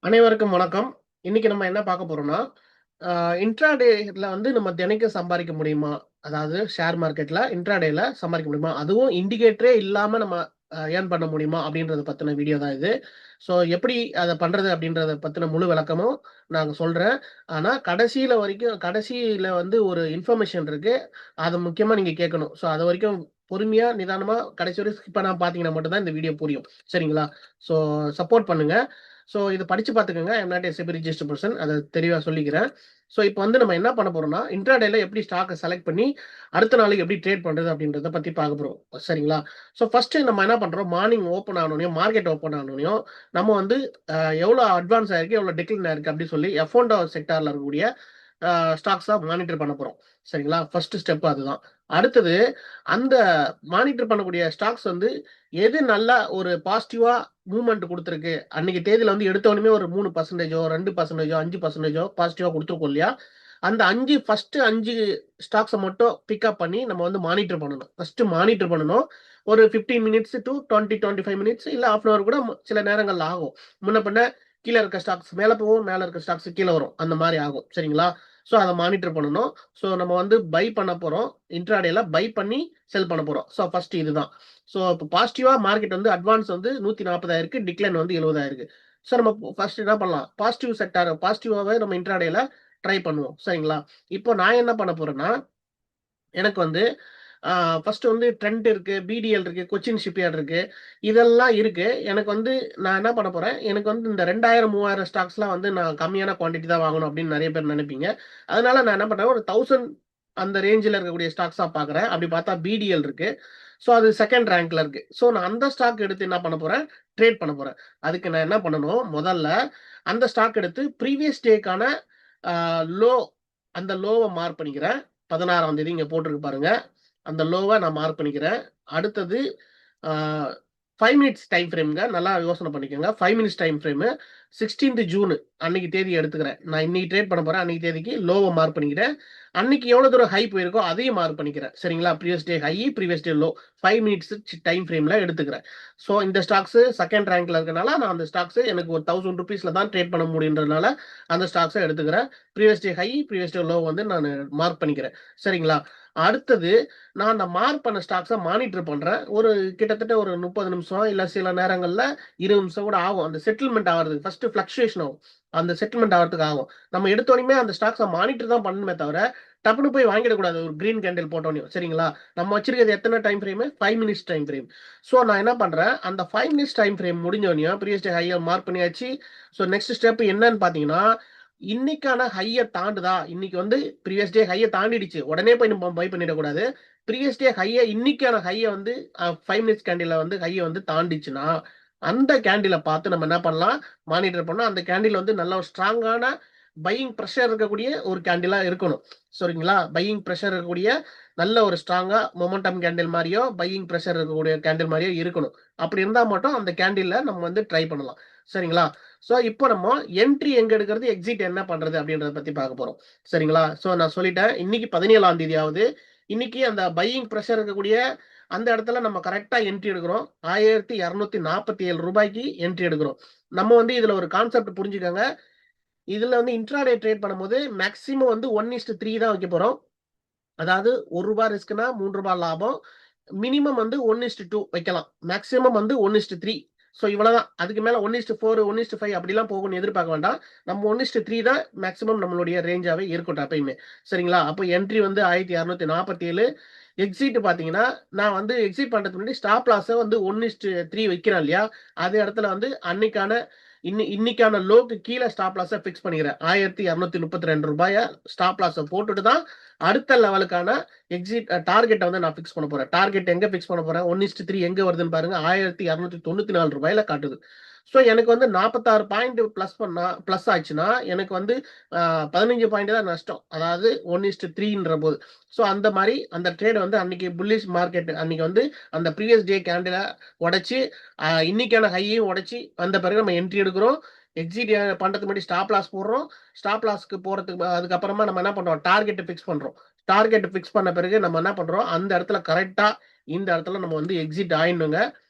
அனைவருக்கும் வணக்கம். இன்னைக்கு நம்ம என்ன பார்க்க போறோம்னா, இன்ட்ராடேல வந்து நம்ம தினைக்கும் சம்பாரிக்க முடியுமா? அதாவது ஷேர் மார்க்கெட்ல இன்ட்ராடேல சம்பாரிக்க முடியுமா? அதுவும் இண்டிகேட்டரே இல்லாம நம்ம ஏர்ன் பண்ண முடியுமா? அப்படின்றத பத்தின வீடியோ தான் இது. ஸோ எப்படி அத பண்றது அப்படின்றத பத்தின முழு விளக்கமும் நாங்க சொல்றேன். ஆனா கடைசியில வந்து ஒரு இன்ஃபர்மேஷன் இருக்கு. அத முக்கியமா நீங்க கேட்கணும். ஸோ அதுவரைக்கும் பொறுமையா, நிதானமா கடைசி வரையும் ஸ்கிப் பண்ணாம பார்த்தீங்கன்னா மட்டும் தான் இந்த வீடியோ புரியும். சரிங்களா? ஸோ சப்போர்ட் பண்ணுங்க. ஸோ இத படிச்சு பார்த்துக்கங்க. I am not a SEBI registered person. அத தெளிவா சொல்லிக்கிறேன். ஸோ இப்ப வந்து நம்ம என்ன பண்ண போறோம்னா, இன்ட்ராடேல எப்படி ஸ்டாக்க செலக்ட் பண்ணி, அடுத்த நாளைக்கு எப்படி ட்ரேட் பண்றது அப்படின்றத பத்தி பார்க்க போறோம். சரிங்களா? ஸோ ஃபர்ஸ்ட்டு நம்ம என்ன பண்றோம், மார்னிங் ஓப்பன் ஆனோனயும், மார்க்கெட் ஓப்பன் ஆனோனயும், நம்ம வந்து எவ்வளோ அட்வான்ஸ் ஆயிருக்கு, எவ்வளோ டிக்ளைன் ஆயிருக்கு அப்படி சொல்லி F&O செக்டார்ல இருக்கக்கூடிய ஸ்டாக்ஸா மானிட்டர் பண்ண போறோம். சரிங்களா? ஃபர்ஸ்ட் ஸ்டெப் அதுதான். அடுத்தது அந்த மானிட்டர் பண்ணக்கூடிய ஸ்டாக்ஸ் வந்து எது நல்லா ஒரு பாசிட்டிவா மூவ்மெண்ட் குடுத்திருக்கு. அன்னைக்கு தேதியில வந்து எடுத்தோனமே ஒரு 3% 2% 5% பாசிட்டிவா குடுத்திருக்கும் இல்லையா? அந்த 5 ஃபர்ஸ்ட் 5 ஸ்டாக்ஸ மட்டும் பிக் அப் பண்ணி நம்ம வந்து மானிட்டர் பண்ணணும். ஃபர்ஸ்ட் மானிட்டர் பண்ணணும். ஒரு 15 மினிட்ஸ் டூ 20, 25 மினிட்ஸ் இல்ல 1/2 அன் ஹவர் கூட சில நேரங்கள்ல ஆகும். முன்ன பின்ன கீழ இருக்க ஸ்டாக்ஸ் மேல போகும், மேல இருக்க ஸ்டாக்ஸ் கீழ வரும். அந்த மாரி ஆகும். சரிங்களா? ஸோ அத மானிட்டர் பண்ணணும். ஸோ நம்ம வந்து பை பண்ண போறோம். இன்ட்ராடேல பை பண்ணி செல் பண்ண போறோம். ஸோ ஃபர்ஸ்ட் இதுதான். ஸோ இப்போ பாசிட்டிவா மார்க்கெட் வந்து அட்வான்ஸ் வந்து 140 ஆயிருக்கு. டிக்ளைன் வந்து 70 ஆயிருக்கு. ஸோ நம்ம ஃபர்ஸ்ட் என்ன பண்ணலாம்? பாசிட்டிவ் செக்டார் பாசிட்டிவாவே நம்ம இன்ட்ராடேல ட்ரை பண்ணுவோம். சரிங்களா? இப்போ நான் என்ன பண்ண போறேன்னா, எனக்கு வந்து ஃபர்ஸ்ட் வந்து ட்ரெண்ட் இருக்கு, பிடிஎல் இருக்கு, கொச்சின் ஷிப்யார்ட் இருக்கு. இதெல்லாம் இருக்கு. எனக்கு வந்து நான் என்ன பண்ண போறேன், எனக்கு வந்து இந்த 2000, 3000 ஸ்டாக்ஸ்லாம் வந்து நான் கம்மியான குவான்டிட்டி தான் வாங்கணும் அப்படின்னு நெறைய பேர் நெனைப்பீங்க. அதனால நான் என்ன பண்றேன், ஒரு 1000 அந்த ரேஞ்சுல இருக்கக்கூடிய ஸ்டாக்ஸா பார்க்குறேன். அப்படி பார்த்தா பிடிஎல் இருக்கு. ஸோ அது 2ண்ட் ரேங்க்ல இருக்கு. ஸோ நான் அந்த ஸ்டாக் எடுத்து என்ன பண்ண போறேன், ட்ரேட் பண்ண போறேன். அதுக்கு நான் என்ன பண்ணணும், முதல்ல அந்த ஸ்டாக் எடுத்து ப்ரீவியஸ் டேக்கான அ லோ அந்த லோவ மார்க் பண்ணிக்கிறேன். 16ஆம் தேதி இங்க போட்டிருக்கு பாருங்க. அந்த லோவ நான் மார்க் பண்ணிக்கிறேன். அடுத்தது ஆ 5 மினிட்ஸ் டைம் ஃப்ரேம்ங்க. நல்லா யோசனை பண்ணிக்கோங்க. 5 minutes time frame 16th June அன்னைக்கு தேதி எடுத்துக்கிறேன். நான் இன்னைக்கு ட்ரேட் பண்ண போறேன். அன்னைக்கு தேதிக்கு லோவ மார்க் பண்ணிக்கிறேன். அன்னைக்கு எவ்வளோ தூரம் ஹை போயிருக்கோ அதையும் மார்க் பண்ணிக்கிறேன். சரிங்களா? Previous day high, previous day low. 5 minutes time ஃப்ரேம்ல எடுத்துக்கிறேன். ஸோ இந்த ஸ்டாக்ஸ் 2ண்ட் ரேங்க்ல இருக்கனால நான் அந்த ஸ்டாக்ஸ் எனக்கு ஒரு ₹1000 தான் ட்ரேட் பண்ண முடியுன்றதுனால அந்த ஸ்டாக்ஸ எடுத்துக்கிறேன். Previous day high, previous day low வந்து நானு மார்க் பண்ணிக்கிறேன். சரிங்களா? அடுத்தது நான் அந்த மார்க் பண்ண ஸ்டாக்ஸ மானிட்டர் பண்றேன். ஒரு கிட்டத்தட்ட ஒரு 30 நிமிஷம், இல்ல சில நேரங்கள்ல 20 நிமிஷம் கூட ஆகும். அந்த செட்டில்மென்ட் ஆவறதுக்கு. ஃபர்ஸ்ட் ஃப்ளக்சுவேஷன் ஆகும். அந்த செட்டில்மென்ட் ஆவறதுக்கு ஆகும். நம்ம எடுத்தோனயுமே அந்த ஸ்டாக்ஸ மானிட்டர் தான் பண்ணணுமே தவிர, டப்புனு போய் வாங்கிடக்கூடாது. ஒரு கிரீன் கேண்டில் போட்டோனயும். சரிங்களா? நம்ம வச்சிருக்கிறது எத்தன time frame? 5 minutes time frame. So நான் என்ன பண்றேன், அந்த 5 மினிட்ஸ் டைம் ஃப்ரேம் முடிஞ்சோனயும், ப்ரீவியஸ் டே ஹைய மார்க் பண்ணியாச்சு. ஸோ நெக்ஸ்ட் ஸ்டெப் என்னன்னு பார்த்தீங்கன்னா, இன்னைக்கான ஹைய தாண்டுதா? இன்னைக்கு வந்து ப்ரீவியஸ் டே ஹைய தாண்டிடுச்சு. உடனே போய் நம்ம பை பண்ணிடக்கூடாது. ப்ரீவியஸ் டே ஹைய இன்னைக்கான ஹைய வந்து 5 மினிட்ஸ் கேண்டில்ல வந்து ஹைய வந்து தாண்டிச்சுன்னா, அந்த கேண்டில பார்த்து நம்ம என்ன பண்ணலாம், மானிட்டர் பண்ணணும். அந்த கேண்டில் வந்து நல்ல ஒரு ஸ்ட்ராங்கான பையிங் பிரஷர் இருக்கக்கூடிய ஒரு கேண்டிலா இருக்கணும். சரிங்களா? பையிங் பிரஷர் இருக்கக்கூடிய நல்ல ஒரு ஸ்ட்ராங்கா மொமெண்டம் கேண்டில் மாரியோ, பையிங் பிரஷர் இருக்கக்கூடிய கேண்டில் மாரியோ இருக்கணும். அப்படி இருந்தா மட்டும் அந்த கேண்டில்ல நம்ம வந்து ட்ரை பண்ணலாம். சரிங்களா? ஸோ இப்போ நம்ம என்ட்ரி எங்க எடுக்கிறது, எக்ஸிட் என்ன பண்றது அப்படின்றத பத்தி பார்க்க போறோம். சரிங்களா? ஸோ நான் சொல்லிட்டேன். இன்னைக்கு 17ஆம் தேதி ஆவுது. இன்னைக்கு அந்த பையிங் பிரஷர் இருக்கக்கூடிய அந்த இடத்துல நம்ம கரெக்ட்டா என்ட்ரி எடுக்கிறோம். ரூ. 1247 என்ட்ரி எடுக்கிறோம். நம்ம வந்து இதுல ஒரு கான்செப்ட் புரிஞ்சுக்கங்க. இதுல வந்து இன்ட்ராடே ட்ரேட் பண்ணும்போது மேக்ஸிமம் வந்து 1:3 தான் வைக்க போறோம். அதாவது ரூ. 1 ரிஸ்க்னா ரூ. 3 லாபம். மினிமம் வந்து 1:2 வைக்கலாம். மேக்ஸிமம் வந்து 1:3. ஸோ இவ்வளவுதான். அதுக்கு மேல 1:4, 1:5 அப்படிலாம் போகும்னு எதிர்பார்க்க வேண்டாம். நம்ம 1:3 தான் மேக்ஸிமம் நம்மளுடைய ரேஞ்சாவே இருக்கட்டும் எப்பயுமே. சரிங்களா? அப்போ என்ட்ரி வந்து 1247. எக்ஸிட் பார்த்தீங்கன்னா, நான் வந்து எக்ஸிட் பண்றதுக்கு முன்னாடி ஸ்டாப் லாஸ வந்து 1:3 வைக்கிறேன் இல்லையா? அதே இடத்துல வந்து அன்னைக்கான இன்னைக்கான லோக்கு கீழ ஸ்டாப் லாஸ பிக்ஸ் பண்ணிக்கிறேன். ரூ. 1232 ஸ்டாப் லாஸ போட்டுட்டு தான் அடுத்த லெவலுக்கான டார்கெட்ட வந்து நான் பிக்ஸ் பண்ண போறேன். டார்கெட் எங்க பிக்ஸ் பண்ண போறேன்? 1:3 எங்க வருதுன்னு பாருங்க. ரூ. 1294 காட்டுது. ஸோ எனக்கு வந்து 46 பாயிண்ட் பிளஸ் ஆச்சுன்னா, எனக்கு வந்து 15 பாயிண்ட் தான் நஷ்டம். அதாவது 1:3ன்ற போது. ஸோ அந்த மாரி அந்த ட்ரேட் வந்து அன்னைக்கு புல்லிஷ் மார்க்கெட் அன்னைக்கு வந்து அந்த ப்ரீவியஸ் டே கேண்டில உடைச்சு, இன்னைக்கான ஹையையும் உடைச்சு வந்த பிறகு நம்ம என்ட்ரி எடுக்கிறோம். எக்ஸிட் பண்றதுக்கு முன்னாடி ஸ்டாப் லாஸ் போடுறோம். ஸ்டாப் லாஸ்க்கு போறதுக்கு அதுக்கப்புறமா நம்ம என்ன பண்றோம்? டார்கெட்ட பிக்ஸ் பண்றோம். டார்கெட் பிக்ஸ் பண்ண பிறகு நம்ம என்ன பண்றோம்? அந்த இடத்துல கரெக்ட்டா இந்த இடத்துல நம்ம வந்து எக்ஸிட் ஆயிடணுங்க.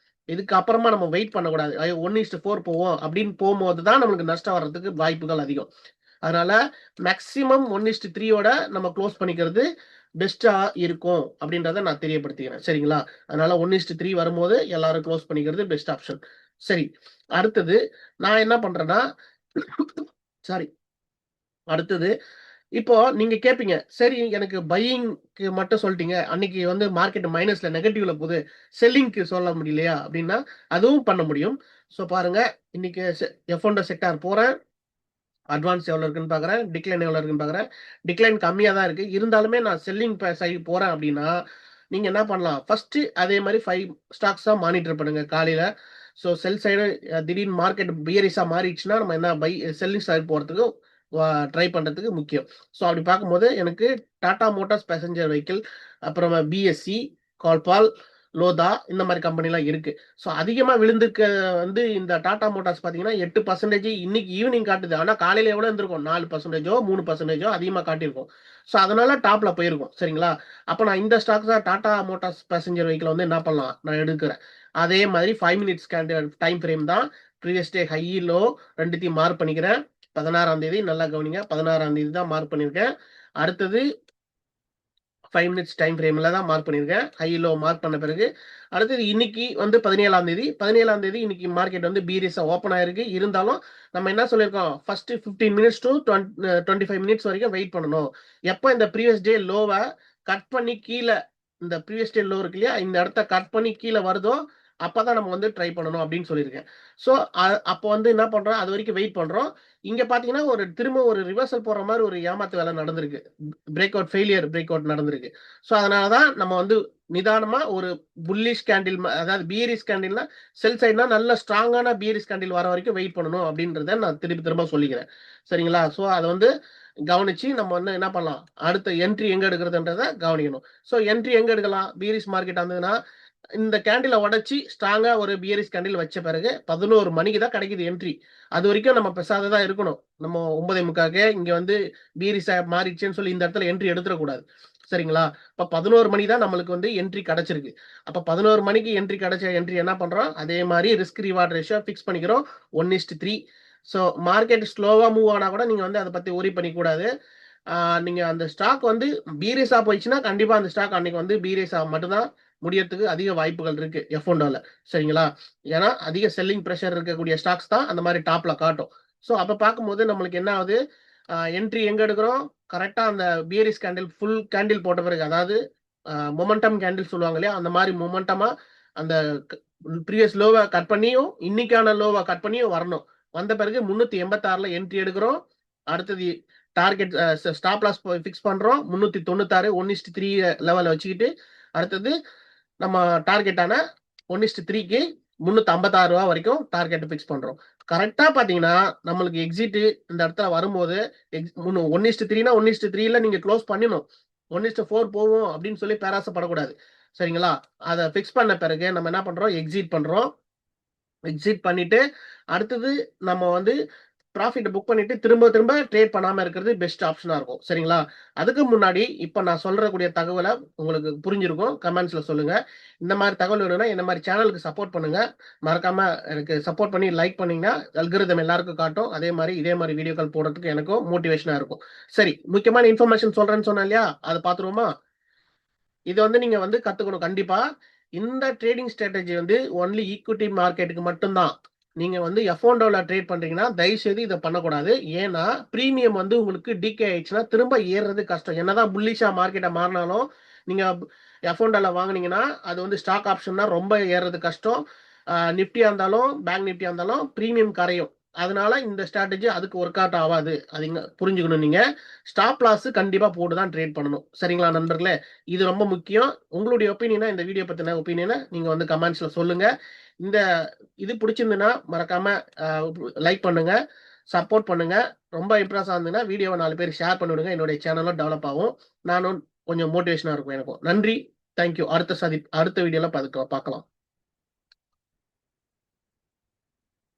இதுக்கு அப்புறமா நம்ம வெயிட் பண்ணக்கூடாது. 1:4 போவோம் அப்படின்னு போகும்போது தான் நம்மளுக்கு நஷ்டம் வர்றதுக்கு வாய்ப்புகள் அதிகம். அதனால மேக்ஸிமம் 1:3யோட நம்ம க்ளோஸ் பண்ணிக்கிறது பெஸ்ட்டா இருக்கும் அப்படின்றத நான் தெரியப்படுத்திக்கிறேன். சரிங்களா? அதனால 1:3 வரும்போது எல்லாரும் க்ளோஸ் பண்ணிக்கிறது பெஸ்ட் ஆப்ஷன். சரி. அடுத்தது நான் என்ன பண்றேன்னா சாரி. அடுத்தது இப்போ நீங்க கேட்பீங்க, சரி எனக்கு பையிங்க்கு மட்டும் சொல்ட்டீங்க. அன்னைக்கு வந்து மார்க்கெட் மைனஸ்ல நெகட்டிவ்ல போகுது. செல்லிங்க்கு சொல்ல முடியலையா? அப்படின்னா, அதுவும் பண்ண முடியும். ஸோ பாருங்க, இன்னைக்கு F&O செக்டார் போறேன். அட்வான்ஸ் எவ்வளோ இருக்குன்னு பார்க்குறேன். டிக்ளைன் எவ்வளோ இருக்குன்னு பார்க்குறேன். டிக்ளைன் கம்மியா தான் இருக்கு. இருந்தாலுமே நான் செல்லிங் சைடு போறேன் அப்படின்னா, நீங்க என்ன பண்ணலாம்? ஃபர்ஸ்ட்டு அதே மாரி 5 ஸ்டாக்ஸா மானிட்டர் பண்ணுங்க காலையில. ஸோ செல் சைடு திடீர்னு மார்க்கெட் பியரிஷா மாறிடுச்சுன்னா, நம்ம என்ன செல்லிங் சைடு போறதுக்கு ட்ரை பண்றதுக்கு முக்கியம். ஸோ அப்படி பார்க்கும்போது எனக்கு டாடா மோட்டார்ஸ் பேசஞ்சர் வெஹிக்கிள், அப்புறமா பிஎஸ்சி, கால்பால், லோதா இந்த மாரி கம்பெனிலாம் இருக்கு. ஸோ அதிகமா விழுந்திருக்க வந்து இந்த டாடா மோட்டார்ஸ் பார்த்தீங்கன்னா 8% இன்னைக்கு ஈவினிங் காட்டுது. ஆனா காலையில எவ்வளோ இருந்திருக்கும்? 4%ஓ 3%ஓ அதிகமா காட்டியிருக்கும். ஸோ அதனால டாப்ல போயிருக்கும். சரிங்களா? அப்ப நான் இந்த ஸ்டாக்ஸா டாடா மோட்டார்ஸ் பேசஞ்சர் வெஹிக்கிள் வந்து என்ன பண்ணலாம்? நான் எடுக்கிறேன். அதே மாதிரி 5 மினிட்ஸ் கேண்டில் டைம் ஃப்ரேம் தான். ப்ரீவியஸ் டே ஹை, லோ 2த்தையும் மார்க் பண்ணிக்கிறேன். 16ஆம் தேதி நல்லா கவனிங்க. 16ஆம் தேதி தான் மார்க் பண்ணியிருக்கேன். அடுத்தது 5 மினிட்ஸ் டைம் ஃப்ரேம்ல தான் மார்க் பண்ணியிருக்கேன். ஹை, லோ மார்க் பண்ண பிறகு, அடுத்தது இன்னைக்கு வந்து 17ஆம் தேதி. 17ஆம் தேதி இன்னைக்கு மார்க்கெட் வந்து பீரிஸா ஓப்பன் ஆயிருக்கு. இருந்தாலும் நம்ம என்ன சொல்லியிருக்கோம்? ஃபர்ஸ்ட் 15 மினிட்ஸ் டூ 25 மினிட்ஸ் வரைக்கும் வெயிட் பண்ணணும். எப்ப இந்த ப்ரீவியஸ் டே லோவ கட் பண்ணி கீழ இந்த ப்ரீவியஸ் டே லோ இருக்கு இல்லையா? இந்த இடத்த கட் பண்ணி கீழ வருதோ, அப்பதான் நம்ம வந்து ட்ரை பண்ணணும் அப்படின்னு சொல்லியிருக்கேன். ஸோ அப்போ வந்து என்ன பண்றோம்? அது வரைக்கும் வெயிட் பண்றோம். இங்க பார்த்தீங்கன்னா, திரும்ப ஒரு ரிவர்சல் போடுற மாரி ஒரு ஏமாத்து வேலை நடந்திருக்கு. Break out failure break out நடந்திருக்கு. ஸோ அதனால தான் நம்ம வந்து நிதானமா ஒரு புல்லிஷ் கேண்டில் அதாவது பியரிஷ் கேண்டில்னா செல் சைடுனா நல்ல ஸ்ட்ராங்கான பியரிஷ் கேண்டில் வர வரைக்கும் வெயிட் பண்ணணும் அப்படின்றத நான் திருப்பி திரும்ப சொல்லிக்கிறேன். சரிங்களா? ஸோ அத வந்து கவனிச்சு நம்ம வந்து என்ன பண்ணலாம்? அடுத்த என்ட்ரி எங்க எடுக்கிறதுன்றத கவனிக்கணும். ஸோ என்ட்ரி எங்க எடுக்கலாம்? பியரிஷ் மார்க்கெட் வந்ததுன்னா, இந்த கேண்டில உடைச்சு ஸ்ட்ராங்கா ஒரு பியரிஷ் கேண்டில் வச்ச பிறகு 11 மணிக்கு தான் கிடைக்குது என்ட்ரி. அதுவரைக்கும் நம்ம பெசாத தான் இருக்கணும். நம்ம 9:45க்கே இங்க வந்து பியரிஷா மாறிடுச்சுன்னு சொல்லி இந்த இடத்துல என்ட்ரி எடுத்துறக்கூடாது. சரிங்களா? இப்ப 11 மணி தான் நம்மளுக்கு வந்து என்ட்ரி கிடைச்சிருக்கு. அப்ப 11 மணிக்கு என்ட்ரி கிடைச்ச என்ட்ரி என்ன பண்றோம்? அதே மாரி ரிஸ்க் ரிவார்ட் ரேஷியோ ஃபிக்ஸ் பண்ணிக்கிறோம். 1:3. ஸோ மார்க்கெட் ஸ்லோவா மூவ் ஆனா கூட நீங்க வந்து அத பத்தி வொரி பண்ணிக்கூடாது. நீங்க அந்த ஸ்டாக் வந்து பீரியஸா போயிடுச்சுன்னா, கண்டிப்பா அந்த ஸ்டாக் அன்னைக்கு வந்து பீரியஸா மட்டும் தான் முடியறதுக்கு அதிக வாய்ப்புகள் இருக்கு F&Oல. சரிங்களா? ஏன்னா, அதிக செல்லிங் பிரஷர் இருக்கக்கூடிய ஸ்டாக்ஸ் தான் அந்த மாரி டாப்ல காட்டும். ஸோ அப்ப பார்க்கும்போது நம்மளுக்கு என்ன ஆகுது? என்ட்ரி எங்க எடுக்கிறோம்? கரெக்ட்டா அந்த பியரிஷ் கேண்டில் ஃபுல் கேண்டில் போட்ட பிறகு, அதாவது மொமெண்டம் கேண்டில் சொல்லுவாங்க இல்லையா? அந்த மாரி மொமெண்டமா அந்த க் ப்ரீவியஸ் லோவ கட் பண்ணியும், இன்னைக்கான லோவ கட் பண்ணியும் வரணும். வந்த பிறகு 386ல என்ட்ரி எடுக்கிறோம். அடுத்தது டார்கெட் ஸ்டாப் லாஸ் ஃபிக்ஸ் பண்றோம். 396 1:3 லெவல்ல வச்சுக்கிட்டு, அடுத்தது நம்ம டார்கெட்டான 1:3க்கு ரூ. 356 வரைக்கும் டார்கெட் ஃபிக்ஸ் பண்றோம். கரெக்ட்டா பார்த்தீங்கன்னா, நம்மளுக்கு எக்ஸிட் இந்த இடத்துல வரும்போது 1:3னா 1:3ல நீங்க குளோஸ் பண்ணிடணும். 1:4 போவோம் அப்படின்னு சொல்லி பேராசப்படக்கூடாது. சரிங்களா? அத ஃபிக்ஸ் பண்ண பிறகு நம்ம என்ன பண்றோம்? எக்ஸிட் பண்றோம். எக்ஸிட் பண்ணிட்டு, அடுத்தது நம்ம வந்து ப்ராஃபிட்ட புக் பண்ணிட்டு திரும்ப திரும்ப ட்ரேட் பண்ணாம இருக்கிறது பெஸ்ட் ஆப்ஷனா இருக்கும். சரிங்களா? அதுக்கு முன்னாடி இப்ப நான் சொல்றக்கூடிய தகவல உங்களுக்கு புரிஞ்சிருக்கும். கமெண்ட்ஸ்ல சொல்லுங்க. இந்த மாரி தகவல் வேணும்னா இந்த மாரி சேனலுக்கு சப்போர்ட் பண்ணுங்க. மறக்காம எனக்கு சப்போர்ட் பண்ணி லைக் பண்ணீங்கன்னா, அல்காரிதம் எல்லாருக்கும் காட்டும். அதே மாரி இதே மாரி வீடியோக்கள் போடுறதுக்கு எனக்கும் மோட்டிவேஷனா இருக்கும். சரி, முக்கியமான இன்ஃபர்மேஷன் சொல்றேன்னு சொன்னேன் இல்லையா? அத பார்த்துருவோமா? இத வந்து நீங்க வந்து கத்துக்கணும் கண்டிப்பா. இந்த ட்ரேடிங் ஸ்ட்ராட்டஜி வந்து ஒன்லி ஈக்விட்டி மார்க்கெட்டுக்கு மட்டும் தான். நீங்க வந்து F&Oல ட்ரேட் பண்றீங்கன்னா, தயவு செய்து இத பண்ணக்கூடாது. ஏன்னா, பிரீமியம் வந்து உங்களுக்கு டிகே ஆயிடுச்சுன்னா, திரும்ப ஏறுறது கஷ்டம். என்னதான் புல்லிஷா மார்க்கெட்ட மாறுனாலும், நீங்க F&Oல வாங்குனீங்கன்னா, அது வந்து ஸ்டாக் ஆப்ஷன்னா ரொம்ப ஏறுறது கஷ்டம். நிஃப்டியா இருந்தாலும், பேங்க் நிஃப்டியா இருந்தாலும் பிரீமியம் கரையும். அதனால இந்த ஸ்ட்ராட்டஜி அதுக்கு ஒர்க் அவுட் ஆவாது. அது இங்க புரிஞ்சுக்கணும் நீங்க. ஸ்டாப் லாஸ் கண்டிப்பா போட்டு தான் ட்ரேட் பண்ணணும். சரிங்களா நண்பர்களே? இது ரொம்ப முக்கியம். உங்களுடைய ஒப்பீனியன இந்த வீடியோ பத்தின ஒப்பீனியன நீங்க வந்து கமெண்ட்ஸ்ல சொல்லுங்க. இந்த இது பிடிச்சிருந்ததுன்னா மறக்காம அ லைக் பண்ணுங்க, சப்போர்ட் பண்ணுங்க. ரொம்ப இம்ப்ரெஸ் ஆனதுன்னா வீடியோவ 4 பேருக்கு ஷேர் பண்ணி விடுங்க. என்னுடைய சேனலும் டெவலப் ஆகும். நானும் கொஞ்சம் மோட்டிவேஷனா இருக்கும் எனக்கும். நன்றி. Thank you. அடுத்த வீடியோல பார்க்கலாம்.